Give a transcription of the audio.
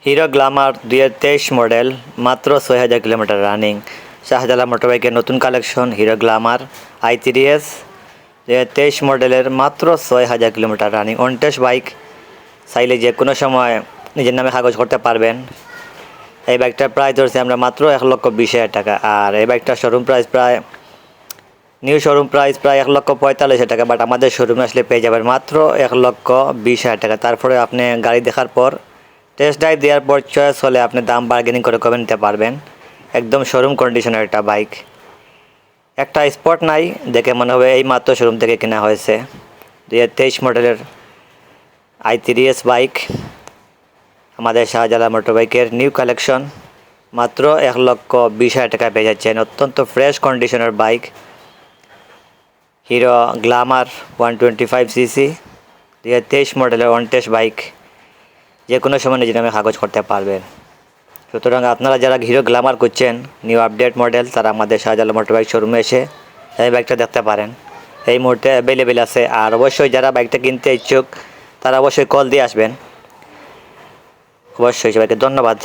Hero Glamour 2023 model, মাত্র 6000 kilometre running. Shahjalal মোটরবাইকের নতুন collection hero Glamour i3s 2023 মডেলের, মাত্র 6000 kilometre running. On test bike, চাইলে যে কোনো সময় নিজের নামে কাগজ করতে পারবেন। এই বাইকটার প্রাইস ধরছি আমরা মাত্র 1,20,000 টাকা। আর এই বাইকটার নিউ শোরুম প্রাইস প্রায় 1,45,000 টাকা, বাট আমাদের শোরুমে আসলে পেয়ে যাবেন মাত্র 1,20,000 টাকা। তারপরে আপনি গাড়ি দেখার পর, টেস্ট ড্রাইভ দেওয়ার পর চয়েস হলে আপনি দাম বার্গেনিং করে কমে নিতে পারবেন। একদম শোরুম কন্ডিশনের একটা বাইক, একটা স্পট নাই, দেখে মনে হবে এই মাত্র শোরুম থেকে কেনা হয়েছে। 2023 মডেলের i3s বাইক, আমাদের শাহজালাল মোটরবাইকের নিউ কালেকশন, মাত্র 1,20,000 টাকা পেয়ে যাচ্ছেন। অত্যন্ত ফ্রেশ কন্ডিশনের বাইক, হিরো গ্ল্যামার 125cc 2023 মডেলের অন টেস্ট বাইক, যে কোনো সময় নিজের নামে কাগজ করতে পারবেন। সুতরাং আপনারা যারা হিরো গ্ল্যামার করছেন নিউ আপডেট মডেল, তারা আমাদের শাহজালাল মোটরবাইক শোরুমে এসে এই বাইকটা দেখতে পারেন। এই মুহূর্তে অ্যাভেলেবেল আছে। আর অবশ্যই যারা বাইকটা কিনতে ইচ্ছুক তারা অবশ্যই কল দিয়ে আসবেন। অবশ্যই সবাইকে ধন্যবাদ।